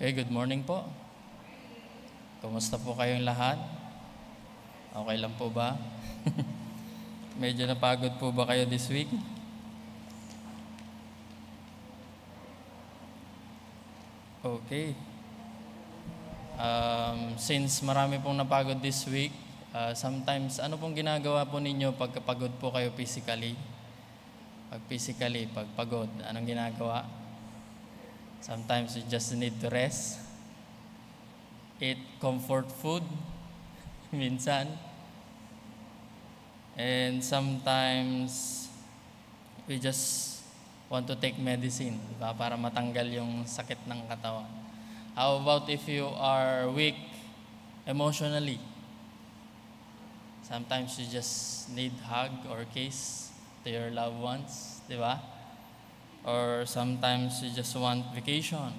Okay, good morning po. Kumusta po kayong lahat? Okay lang po ba? Medyo napagod po ba kayo this week? Okay. Since marami pong napagod this week, sometimes ano pong ginagawa po ninyo pagkapagod po kayo physically? Pag pagod, anong ginagawa? Sometimes you just need to rest, eat comfort food, minsan. And sometimes we just want to take medicine, diba? Para matanggal yung sakit ng katawan. How about if you are weak emotionally? Sometimes you just need hug or kiss to your loved ones, diba? Or sometimes you just want vacation.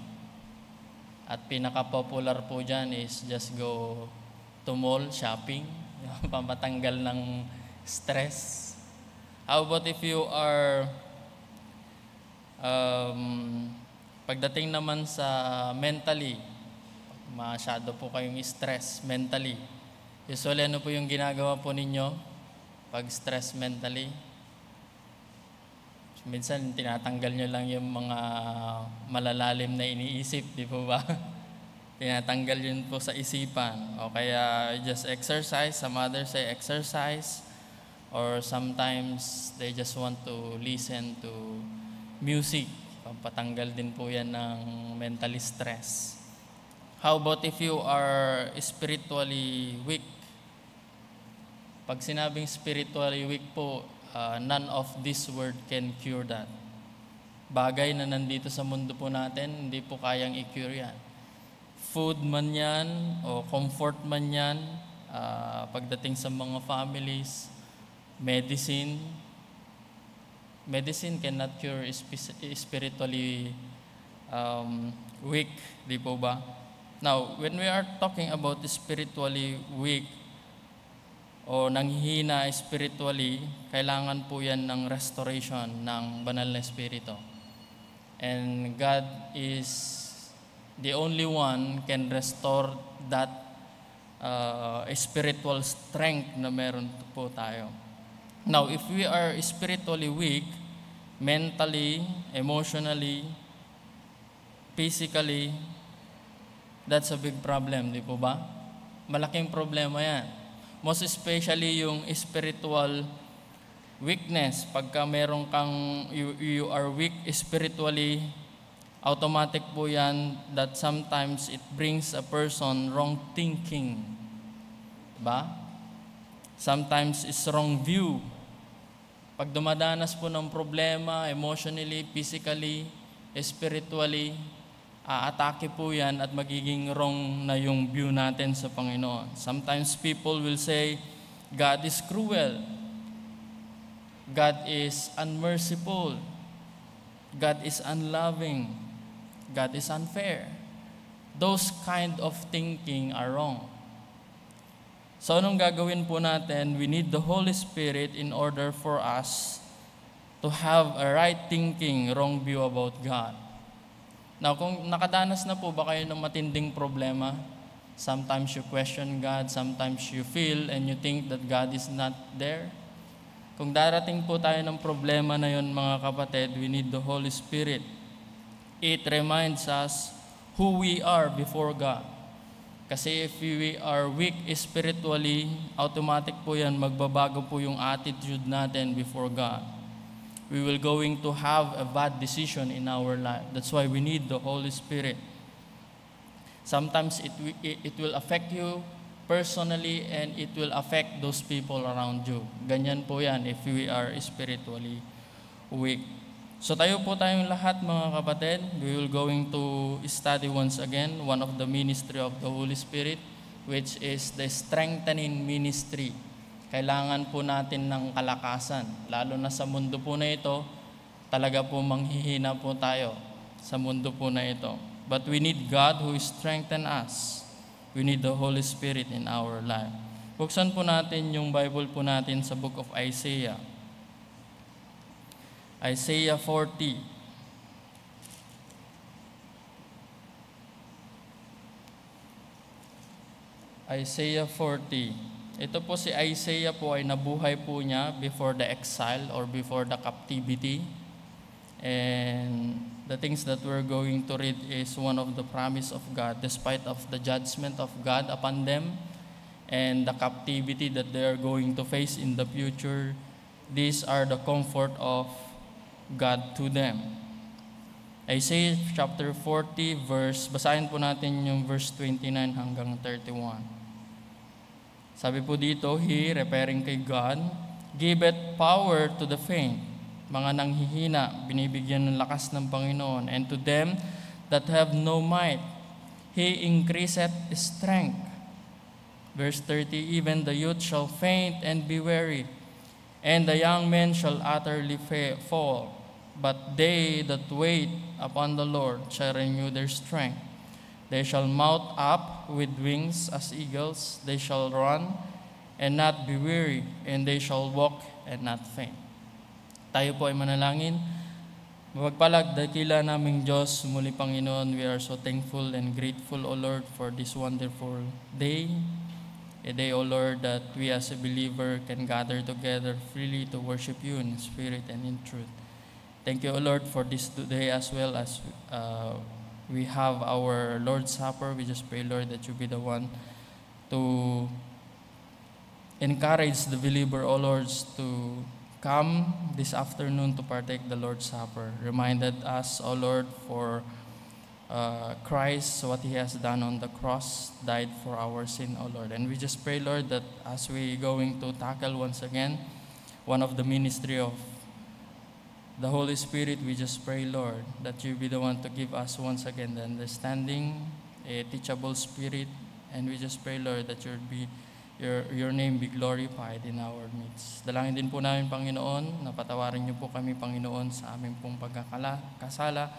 At pinaka-popular po dyan is just go to mall, shopping, pampatanggal ng stress. How about if you are, pagdating naman sa mentally, masyado po kayong stress mentally. Usually ano po yung ginagawa po ninyo pag stress mentally? Minsan, tinatanggal nyo lang yung mga malalalim na iniisip, di po ba? Tinatanggal yun po sa isipan. O kaya, just exercise. Some others say exercise. Or sometimes, they just want to listen to music. Pampatanggal din po yan ng mentally stress. How about if you are spiritually weak? Pag sinabing spiritually weak po, none of this word can cure that. Bagay na nandito sa mundo po natin, hindi po kayang i-cure yan. Food man yan, o comfort man yan, pagdating sa mga families, medicine cannot cure spiritually weak, di po ba? Now, when we are talking about spiritually weak, o nanghihina spiritually, kailangan po yan ng restoration ng banal na espiritu. And God is the only one can restore that spiritual strength na meron po tayo. Now, if we are spiritually weak, mentally, emotionally, physically, that's a big problem, di po ba? Malaking problema yan. Most especially yung spiritual weakness. Pagka meron kang, you are weak spiritually, automatic po yan that sometimes it brings a person wrong thinking. Diba? Sometimes it's wrong view. Pag dumadanas po ng problema, emotionally, physically, spiritually, aatake po yan at magiging wrong na yung view natin sa Panginoon. Sometimes people will say, God is cruel. God is unmerciful. God is unloving. God is unfair. Those kind of thinking are wrong. So anong gagawin po natin? We need the Holy Spirit in order for us to have a right thinking, wrong view about God. Now, kung nakadanas na po ba kayo ng matinding problema, sometimes you question God, sometimes you feel and you think that God is not there. Kung darating po tayo ng problema na yun, mga kapatid, we need the Holy Spirit. It reminds us who we are before God. Kasi if we are weak spiritually, automatic po yan, magbabago po yung attitude natin before God. We will going to have a bad decision in our life. That's why we need the Holy Spirit. Sometimes it will affect you personally and it will affect those people around you. Ganyan po yan if we are spiritually weak. So tayong lahat, mga kapatid. We will going to study once again one of the ministry of the Holy Spirit, which is the strengthening ministry. Kailangan po natin ng kalakasan. Lalo na sa mundo po na ito, talaga po manghihina po tayo sa mundo po na ito. But we need God who strengthen us. We need the Holy Spirit in our life. Buksan po natin yung Bible po natin sa book of Isaiah. Isaiah 40. Isaiah 40. Ito po si Isaiah po ay nabuhay po niya before the exile or before the captivity. And the things that we're going to read is one of the promise of God despite of the judgment of God upon them and the captivity that they are going to face in the future. These are the comfort of God to them. Isaiah chapter 40 basahin po natin yung verse 29 hanggang 31. Sabi po dito, He, referring kay God, giveth power to the faint. Mga nanghihina, binibigyan ng lakas ng Panginoon. And to them that have no might, He increaseth strength. Verse 30, even the youth shall faint and be weary, and the young men shall utterly fall. But they that wait upon the Lord shall renew their strength. They shall mount up with wings as eagles. They shall run and not be weary, and they shall walk and not faint. Tayo po ay manalangin. Mapagpalag dakila naming Diyos, muli Panginoon, we are so thankful and grateful, O Lord, for this wonderful day. A day, O Lord, that we as a believer can gather together freely to worship you in spirit and in truth. Thank you, O Lord, for this day as well as we have our Lord's Supper. We just pray, Lord, that you be the one to encourage the believer, O Lord, to come this afternoon to partake the Lord's Supper. Reminded us, O Lord, for Christ, what He has done on the cross, died for our sin, O Lord. And we just pray, Lord, that as we going to tackle once again one of the ministry of the Holy Spirit, we just pray, Lord, that you be the one to give us once again the understanding, a teachable spirit, and we just pray, Lord, that your name be glorified in our midst. Dalangin din po namin, Panginoon, na patawarin niyo po kami, Panginoon, sa aming pong pagkakasala,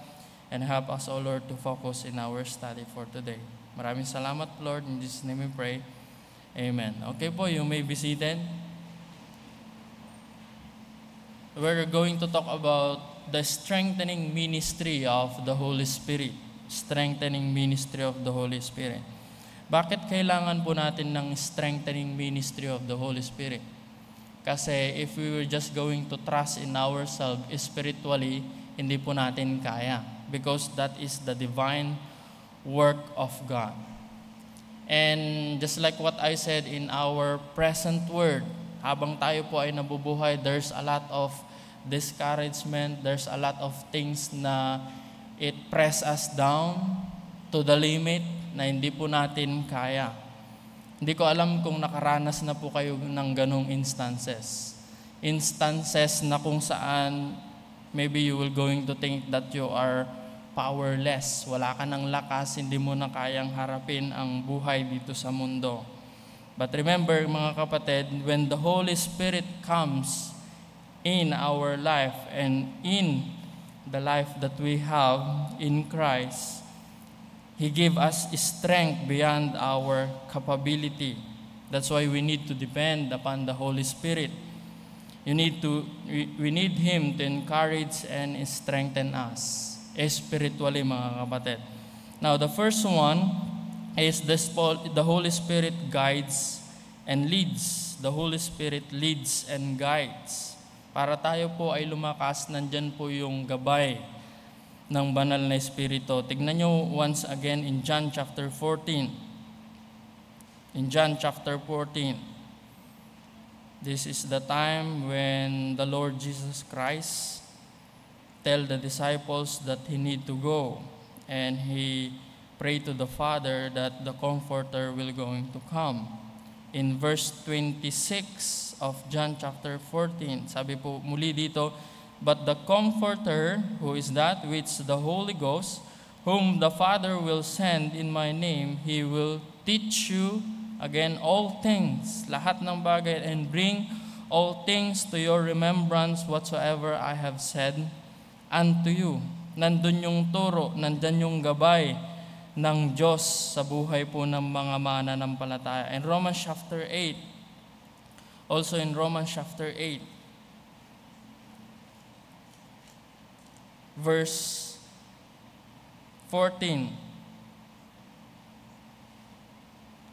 and help us, O Lord, to focus in our study for today. Maraming salamat, Lord. In Jesus' name we pray. Amen. Okay po, you may be seated. We're going to talk about the strengthening ministry of the Holy Spirit. Strengthening ministry of the Holy Spirit. Bakit kailangan po natin ng strengthening ministry of the Holy Spirit? Kasi if we were just going to trust in ourselves spiritually, hindi po natin kaya. Because that is the divine work of God. And just like what I said in our present word, habang tayo po ay nabubuhay, there's a lot of discouragement, there's a lot of things na it press us down to the limit na hindi po natin kaya. Hindi ko alam kung nakaranas na po kayo ng ganong instances. Instances na kung saan maybe you will going to think that you are powerless. Wala ka ng lakas, hindi mo na kayang harapin ang buhay dito sa mundo. But remember, mga kapatid, when the Holy Spirit comes in our life and in the life that we have in Christ, He gave us strength beyond our capability. That's why we need to depend upon the Holy Spirit. We need Him to encourage and strengthen us spiritually, mga kapatid. Now, the first one is the Holy Spirit guides and leads. The Holy Spirit leads and guides. Para tayo po ay lumakas, nandyan po yung gabay ng banal na Espiritu. Tignan nyo once again in John chapter 14. In John chapter 14, this is the time when the Lord Jesus Christ tell the disciples that He need to go, and He prayed to the Father that the Comforter will going to come. In verse 26 of John chapter 14, sabi po muli dito, but the Comforter, who is that which the Holy Ghost, whom the Father will send in my name, He will teach you again all things, lahat ng bagay, and bring all things to your remembrance whatsoever I have said unto you. Nandun yung turo, nandun yung gabay ng Diyos sa buhay po ng mga mananampalataya. In Romans chapter 8, also in Romans chapter 8, verse 14,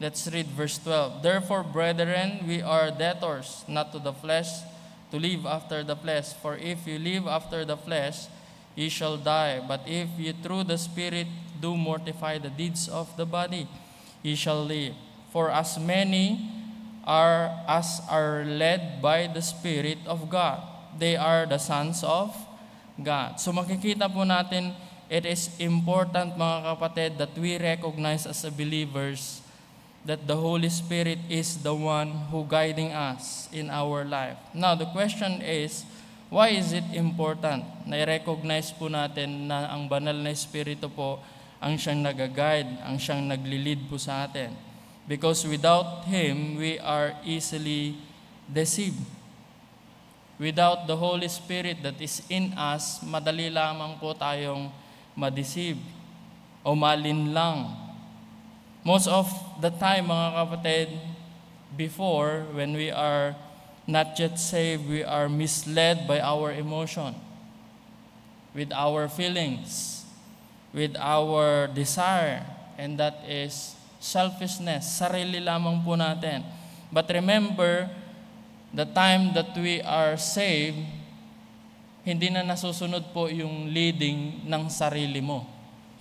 Let's read verse 12. Therefore, brethren, we are debtors, not to the flesh, to live after the flesh. For if you live after the flesh, ye shall die. But if you through the Spirit do mortify the deeds of the body, ye shall live. For as many as are led by the Spirit of God, they are the sons of God. So makikita po natin, it is important, mga kapatid, that we recognize as a believers that the Holy Spirit is the one who guiding us in our life. Now, the question is, why is it important? Na-recognize po natin na ang banal na Espiritu po ang siyang nag-guide, ang siyang nagli-lead po sa atin. Because without Him, we are easily deceived. Without the Holy Spirit that is in us, madali lamang po tayong ma-deceive o malinlang. Most of the time, mga kapatid, before, when we are not yet saved, we are misled by our emotion, with our feelings, with our desire, and that is selfishness. Sarili lamang po natin. But remember, the time that we are saved, hindi na nasusunod po yung leading ng sarili mo.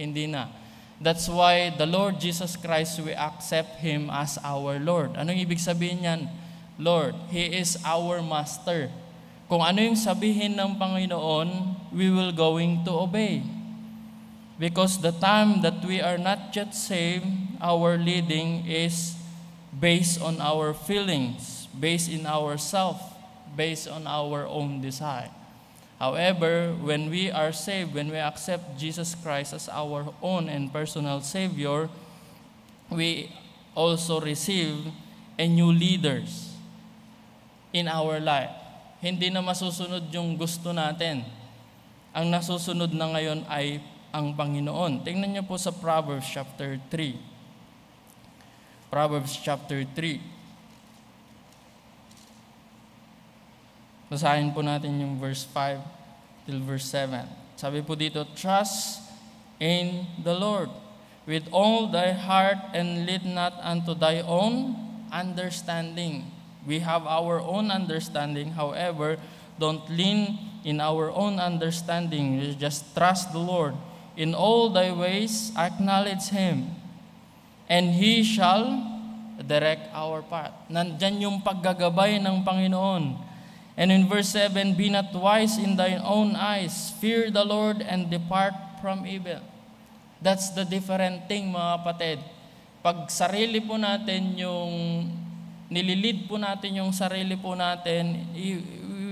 Hindi na. That's why the Lord Jesus Christ, we accept Him as our Lord. Anong ibig sabihin niyan? Lord, He is our Master. Kung ano yung sabihin ng Panginoon, we will going to obey. Because the time that we are not yet saved, our leading is based on our feelings, based in ourself, based on our own desire. However, when we are saved, when we accept Jesus Christ as our own and personal Savior, we also receive a new leaders in our life. Hindi na masusunod yung gusto natin. Ang nasusunod na ngayon ay ang Panginoon. Tingnan niyo po sa Proverbs chapter 3. Proverbs chapter 3. Basahin po natin yung verse 5 till verse 7. Sabi po dito, trust in the Lord with all thy heart and lean not unto thy own understanding. We have our own understanding. However, don't lean in our own understanding. You just trust the Lord. In all thy ways, acknowledge Him, and He shall direct our path. Nandyan yung paggagabay ng Panginoon. And in verse 7, be not wise in thine own eyes. Fear the Lord and depart from evil. That's the different thing, mga kapatid. Pag sarili po natin yung, nililid po natin yung sarili po natin, we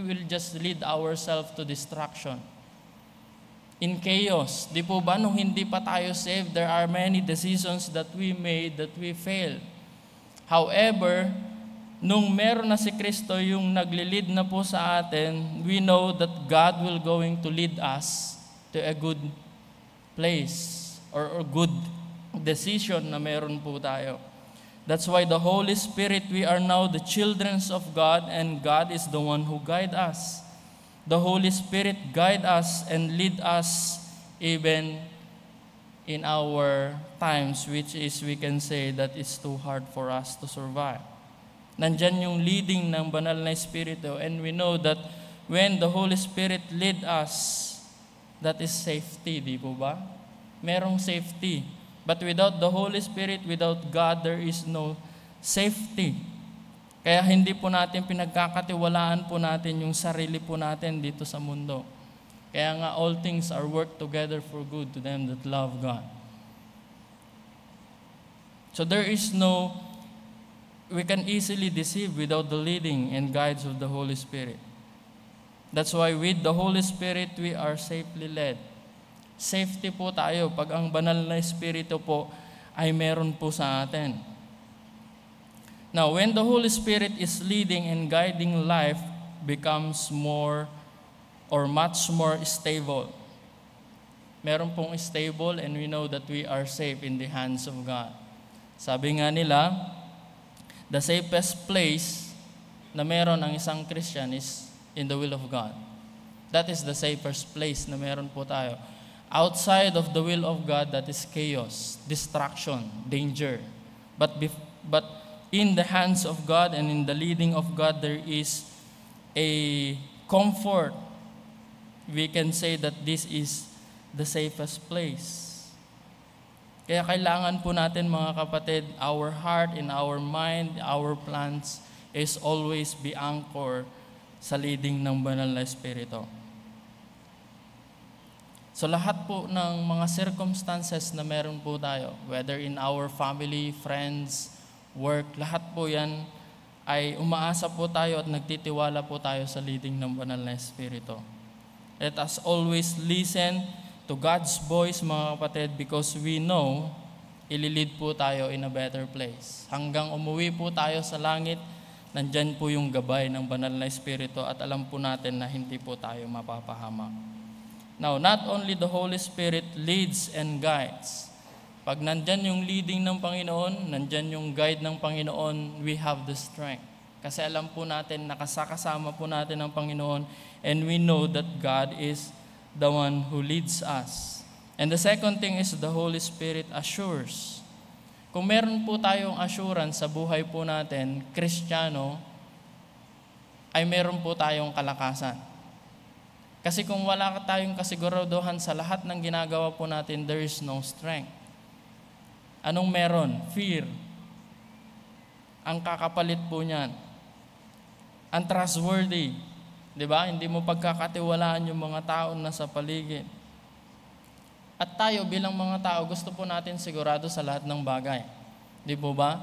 will just lead ourselves to destruction. In chaos. Di po ba, nung hindi pa tayo saved, there are many decisions that we made that we failed. However, nung meron na si Kristo yung naglilid na po sa atin, we know that God will going to lead us to a good place or good decision na meron po tayo. That's why the Holy Spirit, we are now the children of God, and God is the one who guide us. The Holy Spirit guide us and lead us even in our times, which is, we can say, that it's too hard for us to survive. Nandyan yung leading ng banal na Espiritu, and we know that when the Holy Spirit lead us, that is safety, di po ba? Merong safety. But without the Holy Spirit, without God, there is no safety. Kaya hindi po natin pinagkakatiwalaan po natin yung sarili po natin dito sa mundo. Kaya nga, all things are work together for good to them that love God. So there is no, we can easily deceive without the leading and guides of the Holy Spirit. That's why with the Holy Spirit, we are safely led. Safety po tayo pag ang banal na Espiritu po ay meron po sa atin. Now, when the Holy Spirit is leading and guiding, life becomes more or much more stable. Meron pong stable, and we know that we are safe in the hands of God. Sabi nga nila, the safest place na meron ang isang Christian is in the will of God. That is the safest place na meron po tayo. Outside of the will of God, that is chaos, distraction, danger. But But in the hands of God and in the leading of God, there is a comfort. We can say that this is the safest place. Kaya kailangan po natin mga kapatid, our heart and our mind, our plans is always be anchored sa leading ng Banal na Espiritu. So lahat po ng mga circumstances na meron po tayo, whether in our family, friends, work, lahat po yan ay umaasa po tayo at nagtitiwala po tayo sa leading ng Banal na Espiritu. Let us always listen to God's voice mga kapatid because we know ililid po tayo in a better place. Hanggang umuwi po tayo sa langit, nandyan po yung gabay ng Banal na Espiritu at alam po natin na hindi po tayo mapapahamak. Now, not only the Holy Spirit leads and guides. Pag nandyan yung leading ng Panginoon, nandyan yung guide ng Panginoon, we have the strength. Kasi alam po natin, nakasakasama po natin ang Panginoon and we know that God is the one who leads us. And the second thing is the Holy Spirit assures. Kung meron po tayong assurance sa buhay po natin, Kristiyano, ay meron po tayong kalakasan. Kasi kung wala tayong kasiguraduhan sa lahat ng ginagawa po natin, there is no strength. Anong meron? Fear. Ang kakapalit po niyan. Untrustworthy. Diba? Hindi mo pagkakatiwalaan yung mga tao na sa paligid. At tayo bilang mga tao, gusto po natin sigurado sa lahat ng bagay. Di po ba?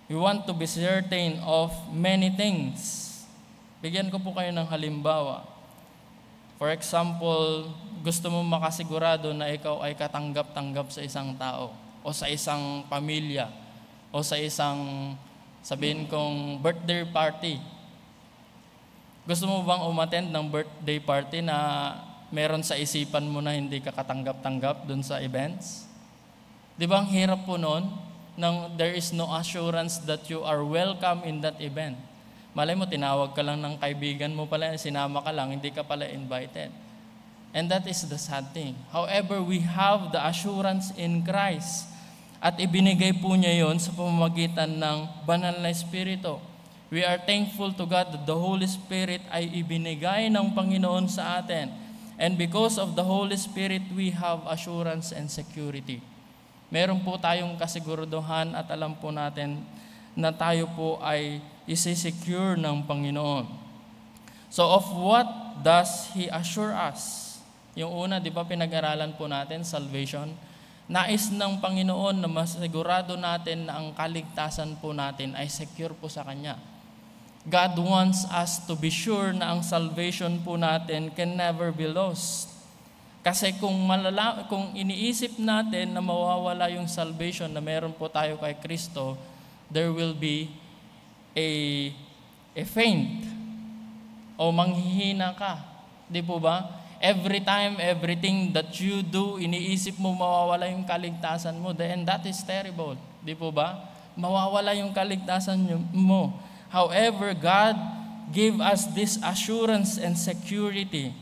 We want to be certain of many things. Bigyan ko po kayo ng halimbawa. For example, gusto mo makasigurado na ikaw ay katanggap-tanggap sa isang tao o sa isang pamilya o sa isang, sabihin kong, birthday party. Gusto mo bang umattend ng birthday party na meron sa isipan mo na hindi ka katanggap-tanggap dun sa events? Di ba ang hirap po noon nang there is no assurance that you are welcome in that event? Malay mo, tinawag ka lang ng kaibigan mo pala, sinama ka lang, hindi ka pala invited. And that is the sad thing. However, we have the assurance in Christ at ibinigay po niya yon sa pamamagitan ng Banal na Espiritu. We are thankful to God that the Holy Spirit ay ibinigay ng Panginoon sa atin. And because of the Holy Spirit, we have assurance and security. Meron po tayong kasiguraduhan at alam po natin na tayo po ay isi-secure ng Panginoon. So of what does He assure us? Yung una, di ba pinag-aralan po natin, salvation. Nais ng Panginoon na masigurado natin na ang kaligtasan po natin ay secure po sa Kanya. God wants us to be sure na ang salvation po natin can never be lost. Kasi kung iniisip natin na mawawala yung salvation na meron po tayo kay Kristo, there will be a faint o manghihina ka. Di po ba? Every time, everything that you do, iniisip mo mawawala yung kaligtasan mo, and that is terrible. Di po ba? Mawawala yung kaligtasan mo. However, God gave us this assurance and security.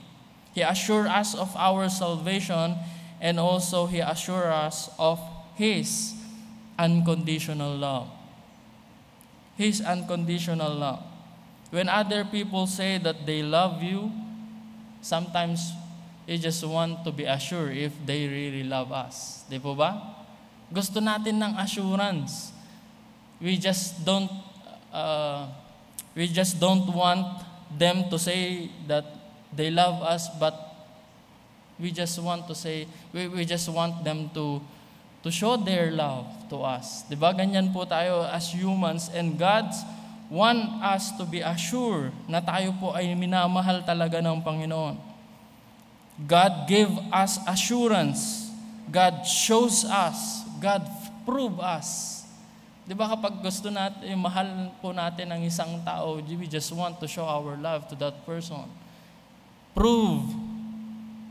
He assured us of our salvation and also He assured us of His unconditional love. His unconditional love. When other people say that they love you, sometimes you just want to be assured if they really love us. Di po ba? Gusto natin ng assurance. We just don't want them to say that they love us, but we just want to say, we just want them to show their love to us. Diba? Ganyan po tayo as humans, and God want us to be assured na tayo po ay minamahal talaga ng Panginoon. God gave us assurance. God shows us. God prove us. Diba kapag gusto natin, mahal po natin ang isang tao, we just want to show our love to that person. Prove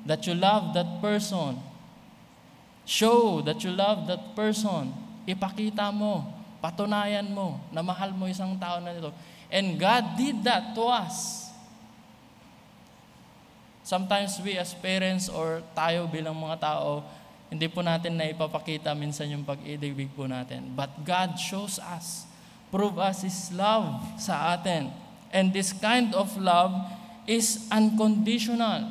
that you love that person. Show that you love that person. Ipakita mo, patunayan mo na mahal mo isang tao na ito. And God did that to us. Sometimes we as parents or tayo bilang mga tao, Hindi po natin na ipapakita minsan yung pag-ibig po natin. But God shows us, prove us His love sa atin. And this kind of love is unconditional.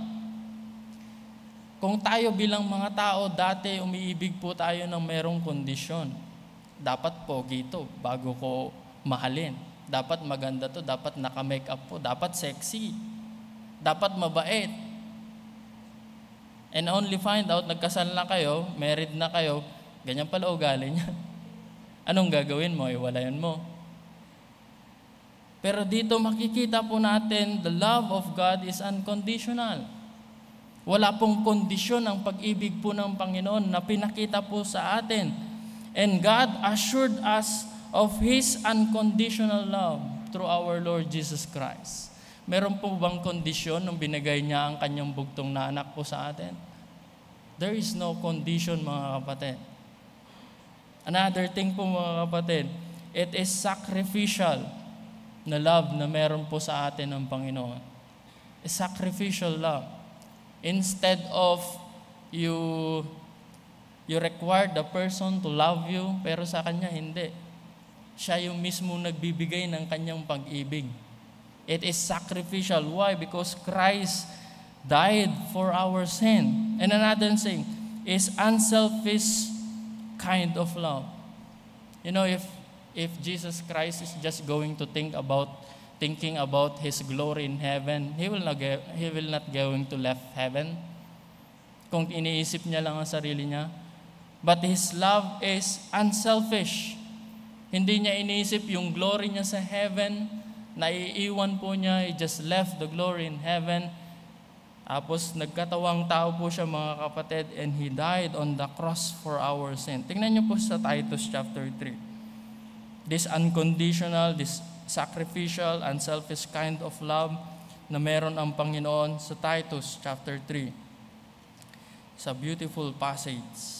Kung tayo bilang mga tao, dati umiibig po tayo ng merong kondisyon. Dapat pogi to bago ko mahalin. Dapat maganda to, dapat naka-makeup po, dapat sexy, dapat mabait. And only find out, nagkasal na kayo, married na kayo, ganyan pala ugali niya. Anong gagawin mo? Iwalayan mo. Pero dito makikita po natin, the love of God is unconditional. Wala pong kondisyon ang pag-ibig po ng Panginoon na pinakita po sa atin. And God assured us of His unconditional love through our Lord Jesus Christ. Meron po bang kondisyon nung binigay niya ang kanyang bugtong na anak po sa atin? There is no condition, mga kapatid. Another thing po, mga kapatid, it is sacrificial na love na meron po sa atin ng Panginoon. A sacrificial love. Instead of you require the person to love you, pero sa kanya hindi. Siya yung mismo nagbibigay ng kanyang pag-ibig. It is sacrificial. Why? Because Christ died for our sin. And another thing is unselfish kind of love. You know, if Jesus Christ is just going to thinking about His glory in heaven, He will not going to left heaven. Kung iniisip niya lang ang sarili niya. But His love is unselfish. Hindi niya iniisip yung glory niya sa heaven, naiiwan po niya, He just left the glory in heaven. Tapos nagkatawang tao po siya, mga kapatid, and He died on the cross for our sin. Tingnan niyo po sa Titus chapter 3. This unconditional, this sacrificial, unselfish kind of love na meron ang Panginoon sa Titus chapter 3. It's a beautiful passage.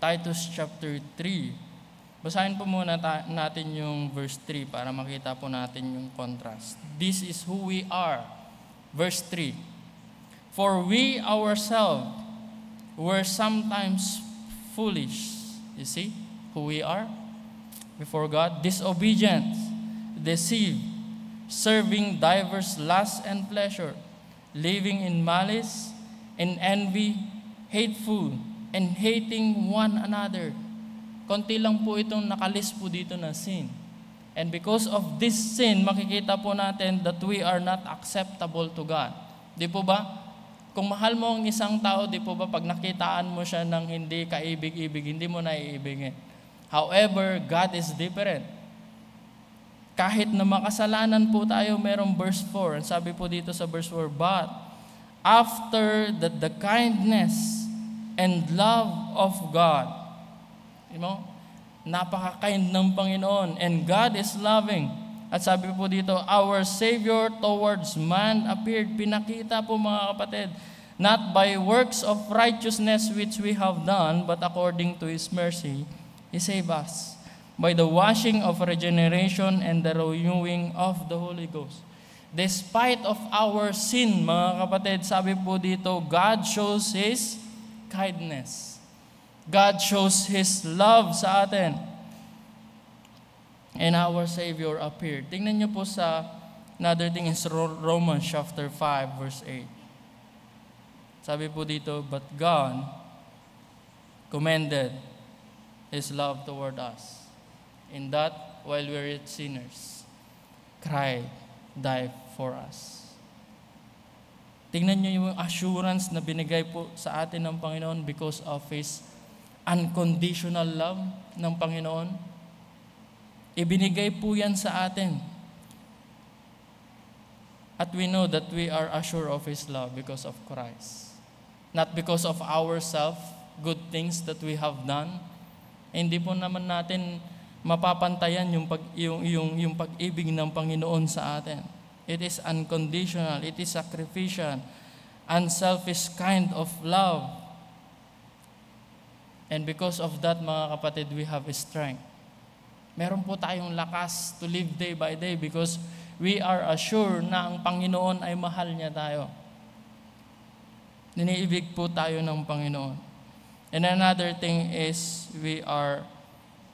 Titus chapter 3. Basahin po muna natin yung verse 3 para makita po natin yung contrast. This is who we are. Verse 3. For we ourselves were sometimes foolish. You see who we are before God? Disobedient, deceived, serving diverse lusts and pleasure, living in malice, in envy, hateful, and hating one another. Konti lang po itong nakalis po dito na sin. And because of this sin, makikita po natin that we are not acceptable to God. Di po ba? Kung mahal mo ang isang tao, di po ba, pag nakitaan mo siya ng hindi kaibig-ibig, hindi mo na iibigin. However, God is different. Kahit na makasalanan po tayo, merong verse 4. Ang sabi po dito sa verse 4, but after the kindness and love of God. You know, napaka-kind ng Panginoon. And God is loving. At sabi po dito, our Savior towards man appeared. Pinakita po, mga kapatid, not by works of righteousness which we have done, but according to His mercy, He saved us by the washing of regeneration and the renewing of the Holy Ghost. Despite of our sin, mga kapatid, sabi po dito, God shows His kindness. God shows His love sa atin. And our Savior appeared. Tingnan niyo po sa another thing is Romans chapter 5 verse 8. Sabi po dito, but God commended His love toward us, in that while we were yet sinners, Christ died for us. Tingnan niyo yung assurance na binigay po sa atin ng Panginoon because of His unconditional love ng Panginoon. Ibinigay po yan sa atin. At we know that we are assured of His love because of Christ. Not because of ourselves, good things that we have done. Hindi po naman natin mapapantayan yung pag-ibig ng Panginoon sa atin. It is unconditional, it is sacrificial, unselfish kind of love. And because of that, mga kapatid, we have strength. Meron po tayong lakas to live day by day because we are assured na ang Panginoon ay mahal niya tayo. Niniibig po tayo ng Panginoon. And another thing is we are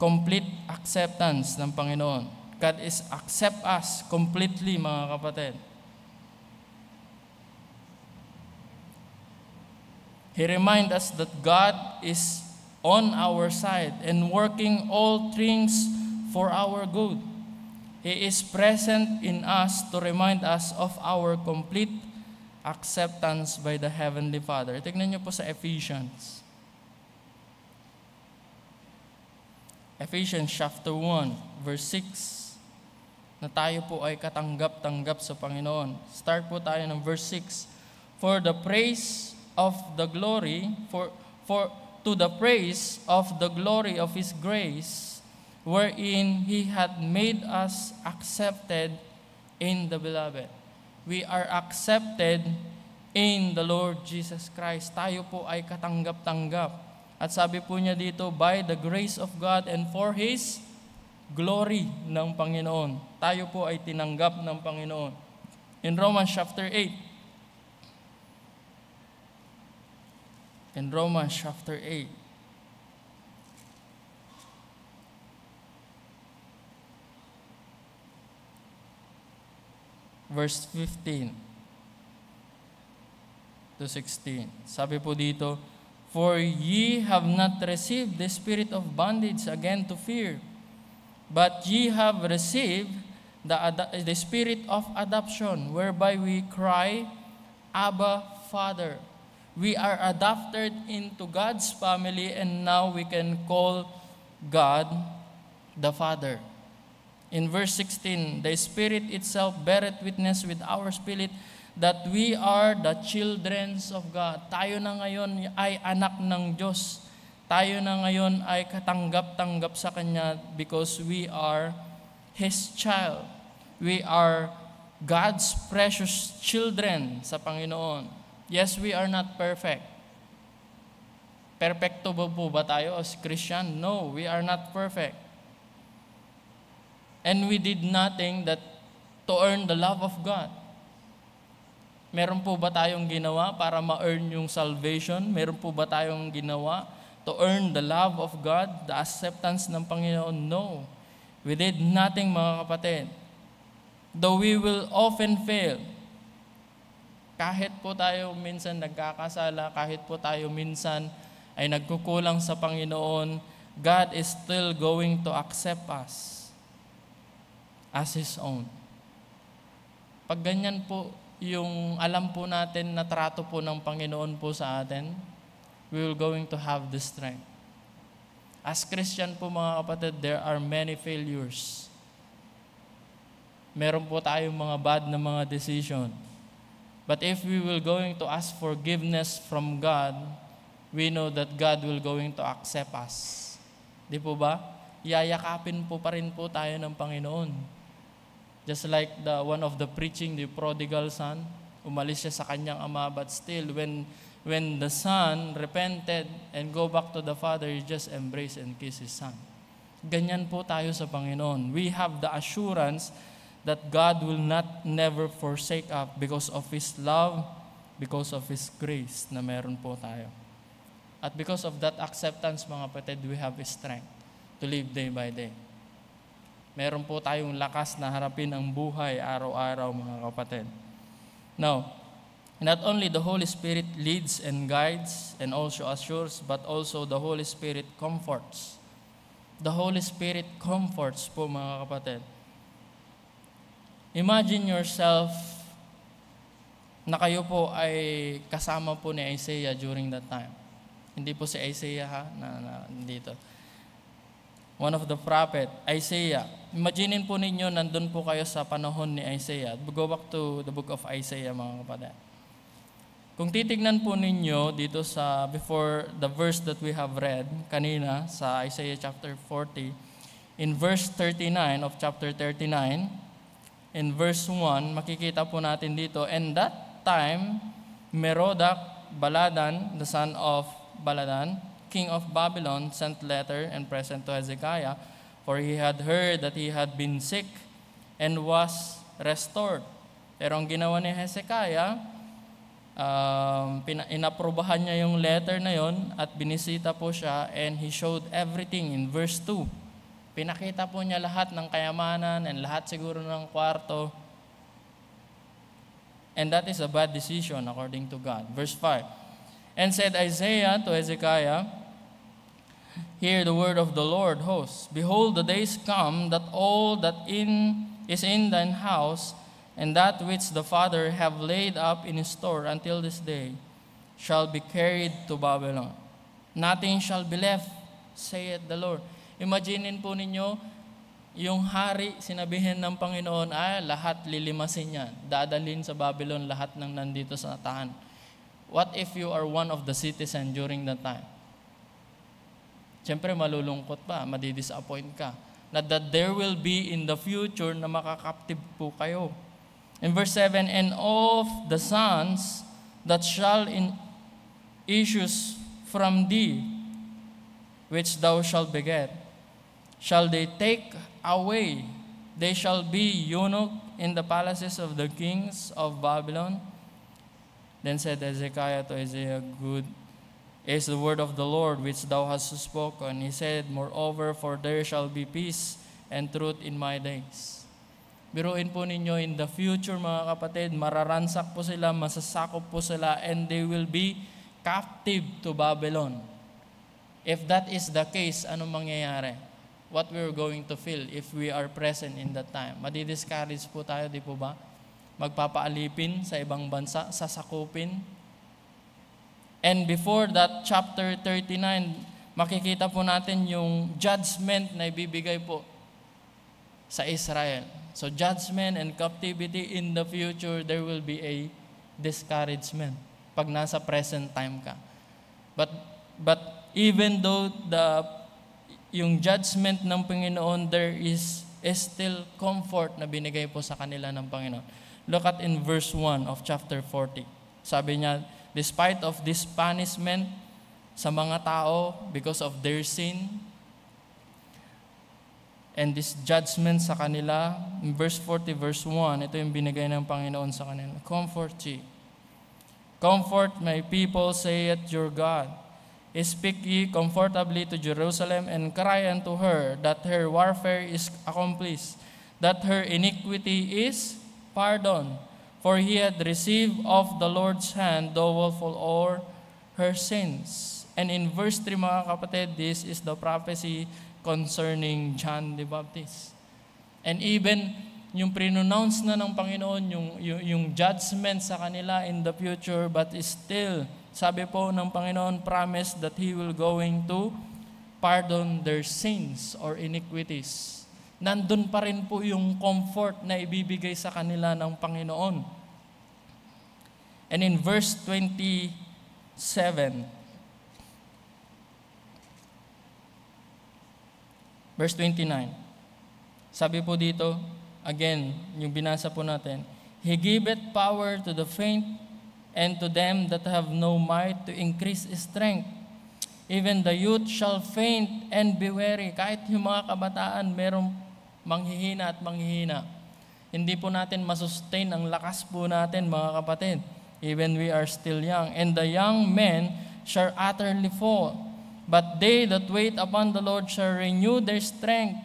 complete acceptance ng Panginoon. God is accept us completely, mga kapatid. He reminds us that God is on our side and working all things for our good. He is present in us to remind us of our complete acceptance by the Heavenly Father. Tignan niyo po sa Ephesians. Ephesians chapter 1, verse 6, na tayo po ay katanggap-tanggap sa Panginoon. Start po tayo ng verse 6. For the praise of the glory, to the praise of the glory of His grace, wherein He had made us accepted in the Beloved. We are accepted in the Lord Jesus Christ. Tayo po ay katanggap-tanggap. At sabi po niya dito, by the grace of God and for His glory ng Panginoon. Tayo po ay tinanggap ng Panginoon. In Romans chapter 8, verse 15 to 16. Sabi po dito, for ye have not received the spirit of bondage again to fear, but ye have received the spirit of adoption, whereby we cry, Abba, Father. We are adopted into God's family, and now we can call God the Father. In verse 16, the Spirit itself beareth witness with our spirit that we are the children of God. Tayo na ngayon ay anak ng Diyos. Tayo na ngayon ay katanggap-tanggap sa Kanya because we are His child. We are God's precious children sa Panginoon. Yes, we are not perfect. Perfecto ba po ba tayo as Christian? No, we are not perfect. And we did nothing to earn the love of God. Meron po ba tayong ginawa para ma-earn yung salvation? Meron po ba tayong ginawa to earn the love of God, the acceptance ng Panginoon? No. We did nothing, mga kapatid. Though we will often fail, kahit po tayo minsan nagkakasala, kahit po tayo minsan ay nagkukulang sa Panginoon, God is still going to accept us as His own. Pag ganyan po yung alam po natin na trato po ng Panginoon po sa atin, we will going to have the strength. As Christian po, mga kapatid, there are many failures. Meron po tayong mga bad na mga decision. But if we will going to ask forgiveness from God, we know that God will going to accept us. Di po ba? Yayakapin po pa rin po tayo ng Panginoon. Just like one of the preaching, the prodigal son, umalis siya sa kanyang ama, but still, when the son repented and go back to the father, he just embrace and kiss his son. Ganyan po tayo sa Panginoon. We have the assurance that God will not never forsake us because of His love, because of His grace na meron po tayo. At because of that acceptance, mga kapatid, we have strength to live day by day. Meron po tayong lakas na harapin ang buhay araw-araw, mga kapatid. Now, not only the Holy Spirit leads and guides and also assures, but also the Holy Spirit comforts. The Holy Spirit comforts po, mga kapatid. Imagine yourself na kayo po ay kasama po ni Isaiah during that time. Hindi po si Isaiah na dito. One of the prophet, Isaiah. Imaginin po ninyo, nandun po kayo sa panahon ni Isaiah. Go back to the book of Isaiah, mga kapatid. Kung titignan po ninyo dito sa before the verse that we have read kanina sa Isaiah chapter 40, in verse 39 of chapter 39, in verse 1, makikita po natin dito, and that time, Merodach Baladan, the son of Baladan, king of Babylon, sent letter and present to Hezekiah for he had heard that he had been sick and was restored. Pero ang ginawa ni Hezekiah, inaprobahan niya yung letter na yon at binisita po siya, and he showed everything in verse 2. Pinakita po niya lahat ng kayamanan and lahat siguro ng kwarto. And that is a bad decision according to God. Verse 5. And said Isaiah to Hezekiah, hear the word of the Lord hosts. Behold, the days come that all that is in thine house, and that which the father have laid up in store until this day, shall be carried to Babylon. Nothing shall be left, saith the Lord. Imaginin po ninyo, yung hari, sinabihin ng Panginoon, lahat lilimasin yan. Dadalhin sa Babylon lahat ng nandito sa tahan. What if you are one of the citizens during that time? Siyempre malulungkot pa, madidisappoint ka. Na that there will be in the future na makakaptive po kayo. In verse 7, and of the sons that shall issues from thee, which thou shalt beget, shall they take away, they shall be eunuch in the palaces of the kings of Babylon. Then said Hezekiah to Isaiah, good is the word of the Lord which thou hast spoken. He said, moreover, for there shall be peace and truth in my days. Biruin po ninyo, in the future mga kapatid, mararansak po sila, masasakop po sila, and they will be captive to Babylon. If that is the case, anong mangyayari? What we're going to feel if we are present in that time? Madidiscourage po tayo, di po ba? Magpapaalipin sa ibang bansa, sasakupin. And before that, chapter 39, makikita po natin yung judgment na ibibigay po sa Israel. So judgment and captivity in the future, there will be a discouragement pag nasa present time ka. But even though yung judgment ng Panginoon, there is still comfort na binigay po sa kanila ng Panginoon. Look at in verse 1 of chapter 40. Sabi niya, despite of this punishment sa mga tao because of their sin, and this judgment sa kanila, in verse 40, verse 1, ito yung binigay ng Panginoon sa kanila. Comfort ye. Comfort my people, saith your God. Speak ye comfortably to Jerusalem, and cry unto her that her warfare is accomplished, that her iniquity is pardoned. For he had received of the Lord's hand double for all her sins. And in verse 3, mga kapatid, this is the prophecy concerning John the Baptist. And even yung pre-announce na ng Panginoon, yung judgment sa kanila in the future, but still, sabi po ng Panginoon, promise that He will going to pardon their sins or iniquities. Nandun pa rin po yung comfort na ibibigay sa kanila ng Panginoon. And in verse 27, verse 29, sabi po dito, again, yung binasa po natin, He giveth power to the faint, and to them that have no might to increase strength. Even the youth shall faint and be weary. Kahit yung mga kabataan, merong manghihina at manghihina. Hindi po natin masustain ang lakas po natin, mga kapatid. Even we are still young. And the young men shall utterly fall. But they that wait upon the Lord shall renew their strength.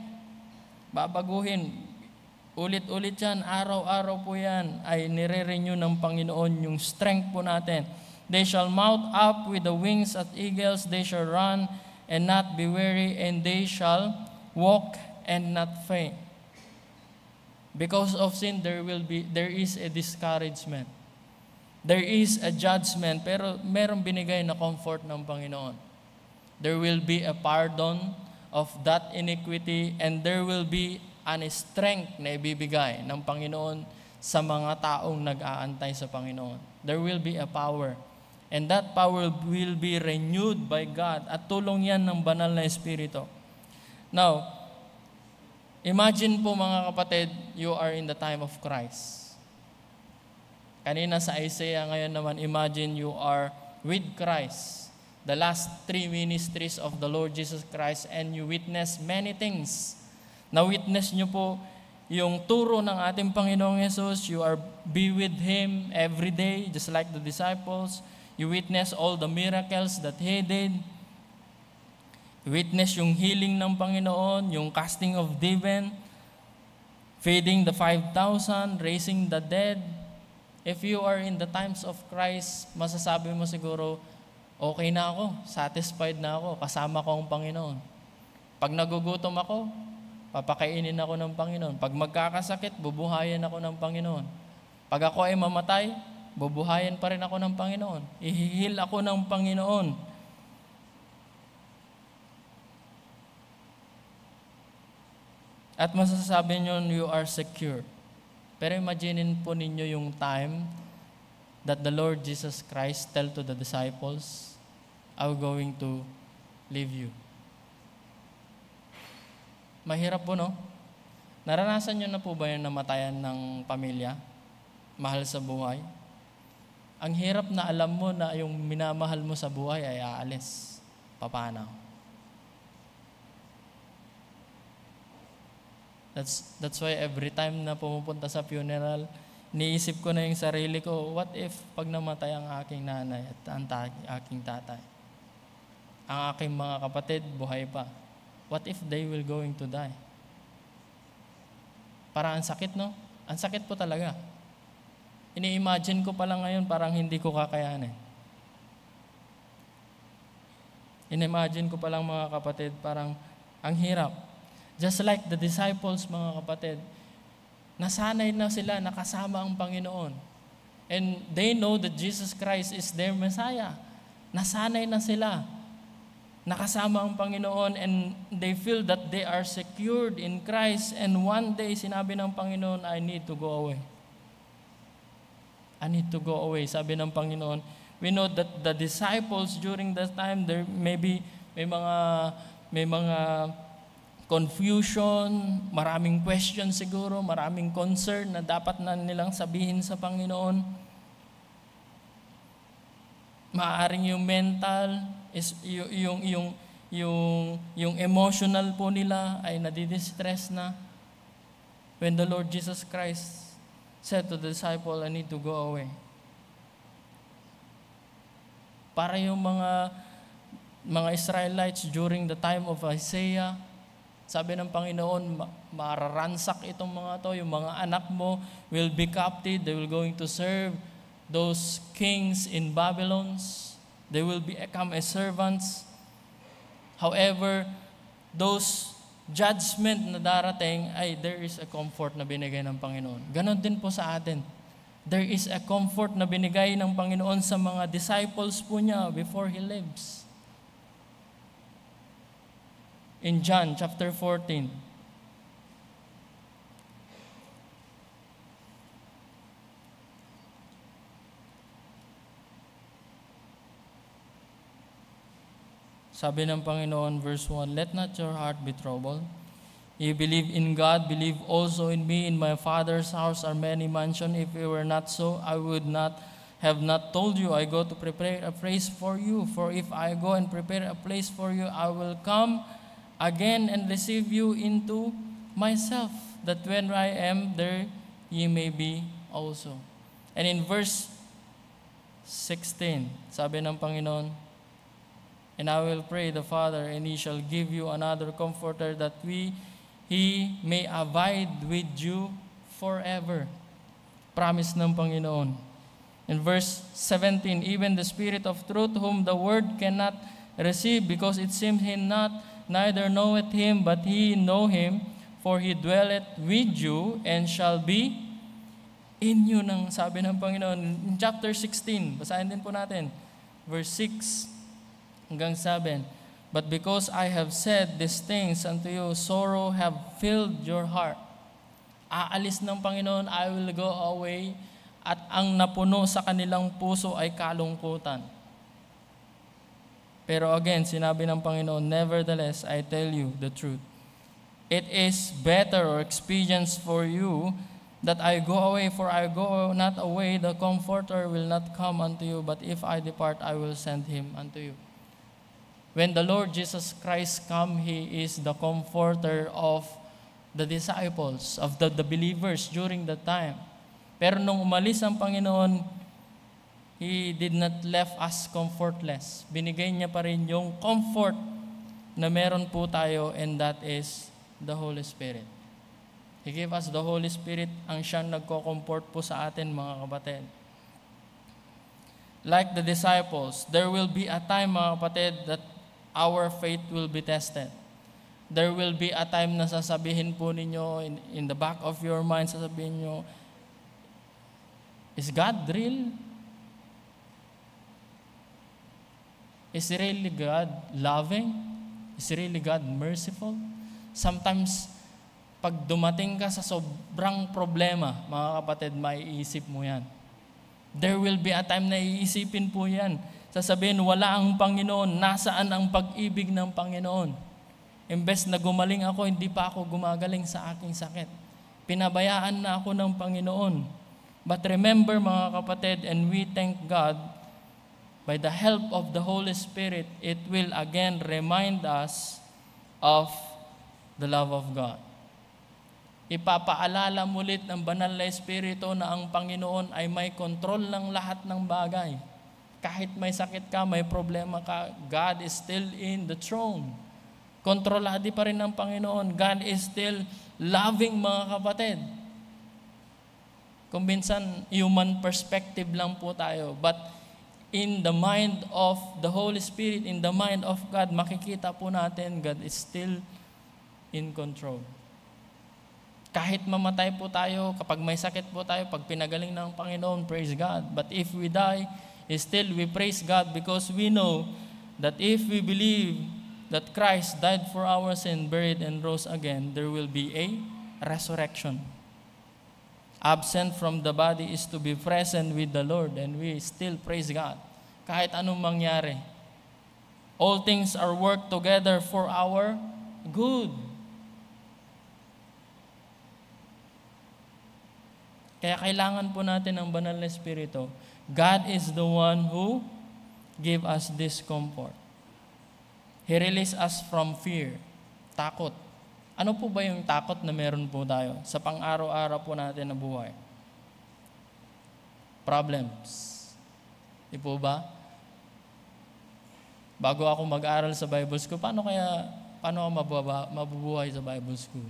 Babaguhin. Ulit-ulit yan, araw-araw po yan, ay nire-renew ng Panginoon yung strength po natin. They shall mount up with the wings as eagles, they shall run and not be weary, and they shall walk and not faint. Because of sin, there is a discouragement. There is a judgment, pero merong binigay na comfort ng Panginoon. There will be a pardon of that iniquity, and there will be an strength na ibibigay ng Panginoon sa mga taong nag-aantay sa Panginoon. There will be a power. And that power will be renewed by God. At tulong yan ng banal na Espiritu. Now, imagine po mga kapatid, you are in the time of Christ. Kanina sa Isaiah, ngayon naman, imagine you are with Christ. The last 3 ministries of the Lord Jesus Christ, and you witness many things Na-witness nyo po yung turo ng ating Panginoong Yesus. You are be with Him every day, just like the disciples. You witness all the miracles that He did. You witness yung healing ng Panginoon, yung casting of demon, feeding the 5,000, raising the dead. If you are in the times of Christ, masasabi mo siguro, okay na ako, satisfied na ako, kasama ko ang Panginoon. Pag nagugutom ako, papakainin ako ng Panginoon. Pag magkakasakit, bubuhayin ako ng Panginoon. Pag ako ay mamatay, bubuhayin pa rin ako ng Panginoon. Ihihil ako ng Panginoon. At masasabi nyo, you are secure. Pero imaginin po ninyo yung time that the Lord Jesus Christ tell to the disciples, I'm going to leave you. Mahirap po, no? Naranasan nyo na po ba yung namatayan ng pamilya? Mahal sa buhay? Ang hirap na alam mo na yung minamahal mo sa buhay ay aalis. Paano? That's why every time na pumupunta sa funeral, niisip ko na yung sarili ko, what if pag namatay ang aking nanay at ang aking tatay? Ang aking mga kapatid, buhay pa. What if they will going to die? Parang ang sakit, no? Ang sakit po talaga. Ini-imagine ko pa lang ngayon, parang hindi ko kakayanin. Ini-imagine ko pa lang mga kapatid, parang ang hirap. Just like the disciples, mga kapatid, nasanay na sila, nakasama ang Panginoon. And they know that Jesus Christ is their Messiah. Nasanay na sila. Nakasama ang Panginoon and they feel that they are secured in Christ. And one day, sinabi ng Panginoon, I need to go away. I need to go away. Sabi ng Panginoon, we know that the disciples during that time, there maybe may mga confusion, maraming questions siguro, maraming concern na dapat na nilang sabihin sa Panginoon. Maaring yung mental, is yung emotional po nila ay nadidistress na. When the Lord Jesus Christ said to the disciple, I need to go away. Para yung mga Israelites during the time of Isaiah, sabi ng Panginoon, mararansak itong mga to, yung mga anak mo will be captive, they will going to serve those kings in Babylon. They will become as servants. However, those judgment na darating, ay there is a comfort na binigay ng Panginoon. Ganon din po sa atin. There is a comfort na binigay ng Panginoon sa mga disciples po niya before He lives. In John chapter 14, sabi ng Panginoon, verse 1, let not your heart be troubled. You believe in God, believe also in me. In my Father's house are many mansions. If it were not so, I would not have not told you. I go to prepare a place for you. For if I go and prepare a place for you, I will come again and receive you into myself, that when I am there, ye may be also. And in verse 16, sabi ng Panginoon, and I will pray the Father, and He shall give you another comforter, that He may abide with you forever. Promise ng Panginoon. In verse 17, even the Spirit of truth, whom the world cannot receive, because it seems Him not, neither knoweth Him, but ye know Him, for He dwelleth with you, and shall be in you, nang sabi ng Panginoon. In chapter 16, basahin din po natin, verse 6, hanggang 7, but because I have said these things unto you, sorrow have filled your heart. Aalis ng Panginoon, I will go away, at ang napuno sa kanilang puso ay kalungkutan. Pero again, sinabi ng Panginoon, nevertheless, I tell you the truth. It is better or expedient for you that I go away, for I go not away, the Comforter will not come unto you, but if I depart, I will send Him unto you. When the Lord Jesus Christ come, He is the comforter of the disciples, of the believers during that time. Pero nung umalis ang Panginoon, He did not left us comfortless. Binigay niya pa rin yung comfort na meron po tayo, and that is the Holy Spirit. He gave us the Holy Spirit, ang siyang nagko-comfort po sa atin, mga kapatid. Like the disciples, there will be a time, mga kapatid, that our faith will be tested. There will be a time na sasabihin po ninyo, in the back of your mind, sasabihin nyo, is God real? Is really God loving? Is really God merciful? Sometimes, pag dumating ka sa sobrang problema, mga kapatid, maiisip mo yan. There will be a time na iisipin po yan. Sasabihin, wala ang Panginoon. Nasaan ang pag-ibig ng Panginoon? Imbes na gumaling ako, hindi pa ako gumagaling sa aking sakit. Pinabayaan na ako ng Panginoon. But remember, mga kapatid, and we thank God, by the help of the Holy Spirit, it will again remind us of the love of God. Ipapaalala mulit ng banal na Espiritu na ang Panginoon ay may kontrol ng lahat ng bagay. Kahit may sakit ka, may problema ka, God is still in the throne. Kontrolado pa rin ng Panginoon. God is still loving, mga kapatid. Kung minsan, human perspective lang po tayo. But in the mind of the Holy Spirit, in the mind of God, makikita po natin, God is still in control. Kahit mamatay po tayo, kapag may sakit po tayo, pag pinagaling ng Panginoon, praise God. But if we die, still we praise God because we know that if we believe that Christ died for our sin, buried, and rose again, there will be a resurrection. Absent from the body is to be present with the Lord, and we still praise God. Kahit anong mangyari. All things are worked together for our good. Kaya kailangan po natin ang banal na Espiritu. God is the one who gave us this comfort. He released us from fear, takot. Ano po ba yung takot na meron po tayo sa pang-araw-araw po natin na buhay? Problems. Di po ba? Bago ako mag-aral sa Bible School, paano ako mabubuhay sa Bible School?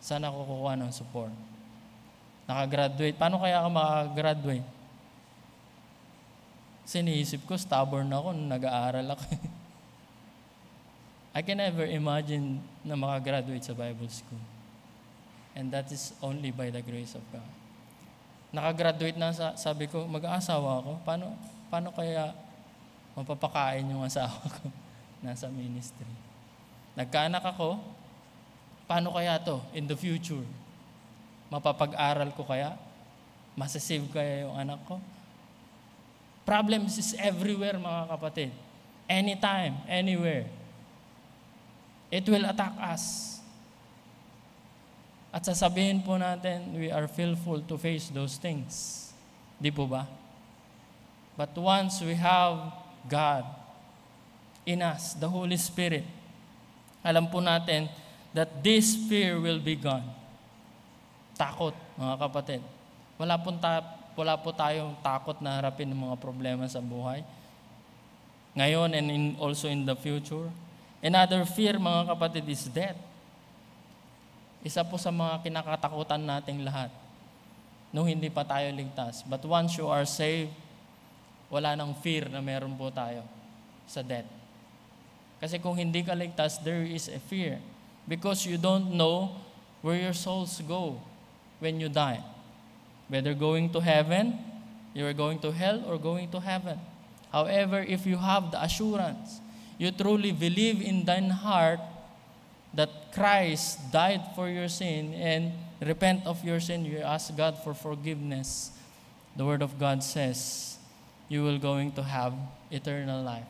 Saan ako kukuha ng support? Nakagraduate. Paano kaya ako makagraduate? Siniisip ko, stubborn ako nung nag-aaral ako. I can never imagine na makagraduate sa Bible School. And that is only by the grace of God. Nakagraduate na, sabi ko, mag-aasawa ako. Paano kaya mapapakain yung asawa ko? Nasa ministry. Nagkaanak ako, paano kaya to in the future? Mapapag-aral ko kaya? Masasave kaya yung anak ko? Problems is everywhere, mga kapatid. Anytime, anywhere. It will attack us. At sasabihin po natin, we are fearful to face those things. Di po ba? But once we have God in us, the Holy Spirit, alam po natin that this fear will be gone. Takot, mga kapatid. Wala po tayong takot na harapin ng mga problema sa buhay. Ngayon and also in the future. Another fear, mga kapatid, is death. Isa po sa mga kinakatakutan nating lahat nung hindi pa tayo ligtas. But once you are saved, wala nang fear na meron po tayo sa death. Kasi kung hindi ka ligtas, there is a fear. Because you don't know where your souls go when you die. Whether going to heaven, you are going to hell, or going to heaven. However, if you have the assurance, you truly believe in thine heart that Christ died for your sin and repent of your sin, you ask God for forgiveness, the Word of God says, you will going to have eternal life.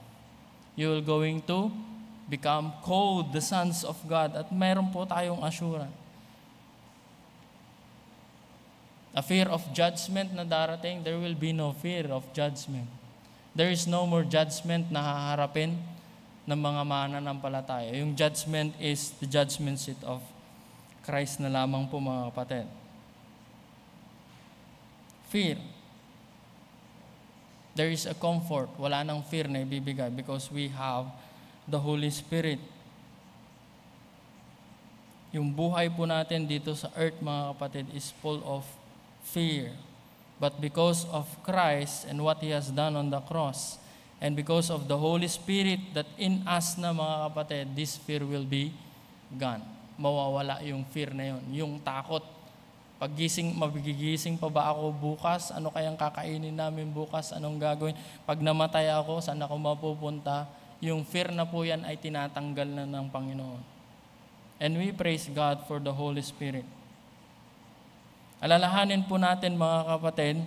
You will going to become called the sons of God. At mayroon po tayong assurance. A fear of judgment na darating, there will be no fear of judgment. There is no more judgment na haharapin ng mga mananampalataya. Yung judgment is the judgment seat of Christ na lamang po mga kapatid. Fear. There is a comfort. Wala nang fear na ibibigay because we have the Holy Spirit. Yung buhay po natin dito sa earth mga kapatid is full of fear. But because of Christ and what He has done on the cross, and because of the Holy Spirit that in us na mga kapatid, this fear will be gone. Mawawala yung fear na yun. Yung takot. Magigising pa ba ako bukas? Ano kayang kakainin namin bukas? Anong gagawin? Pag namatay ako, saan ako mapupunta? Yung fear na po yan ay tinatanggal na ng Panginoon. And we praise God for the Holy Spirit. Alalahanin po natin mga kapatid,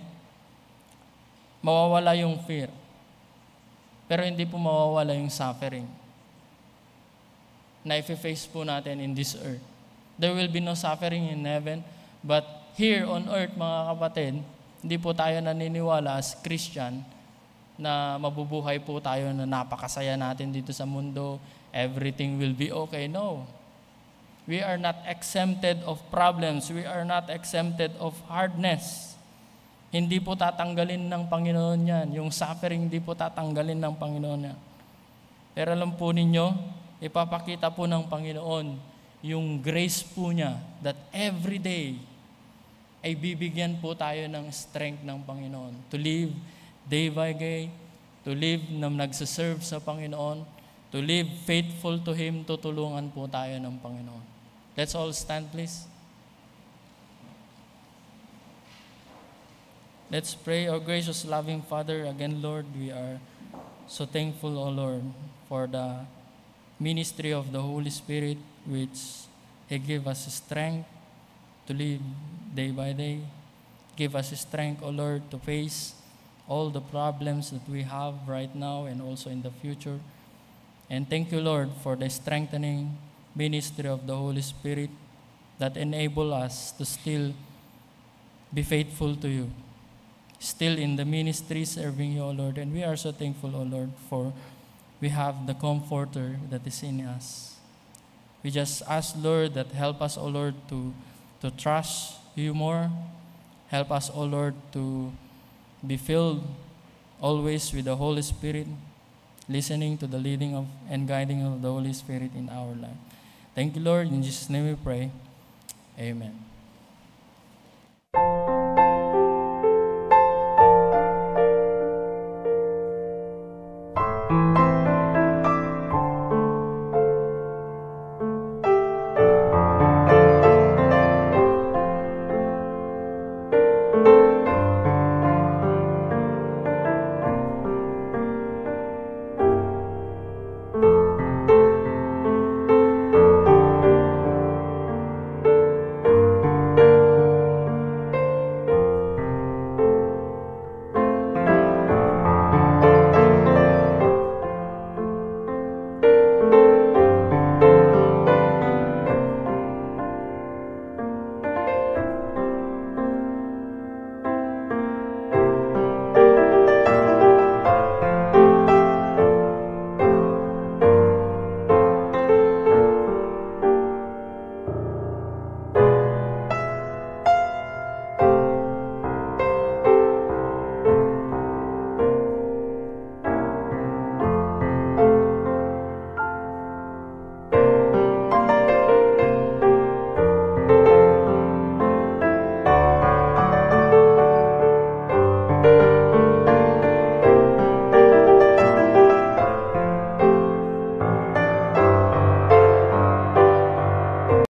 mawawala yung fear. Pero hindi po mawawala yung suffering na i-face po natin in this earth. There will be no suffering in heaven, but here on earth, mga kapatid, hindi po tayo naniniwala as Christian na mabubuhay po tayo na napakasaya natin dito sa mundo, everything will be okay. No. We are not exempted of problems. We are not exempted of hardness. Hindi po tatanggalin ng Panginoon yan. Yung suffering, hindi po tatanggalin ng Panginoon yan. Pero alam po ninyo, ipapakita po ng Panginoon yung grace po niya that every day ay bibigyan po tayo ng strength ng Panginoon to live day by day, to live na nagsaserve sa Panginoon, to live faithful to Him, tutulungan po tayo ng Panginoon. Let's all stand, please. Let's pray. Our gracious, loving Father, again, Lord, we are so thankful, O Lord, for the ministry of the Holy Spirit, which He give us strength to live day by day. Give us strength, O Lord, to face all the problems that we have right now and also in the future. And thank you, Lord, for the strengthening ministry of the Holy Spirit that enable us to still be faithful to you. Still in the ministry serving you, O Lord. And we are so thankful, O Lord, for we have the Comforter that is in us. We just ask, Lord, that help us, O Lord, to trust you more. Help us, O Lord, to be filled always with the Holy Spirit, listening to the leading of and guiding of the Holy Spirit in our life. Thank you, Lord. In Jesus' name we pray. Amen.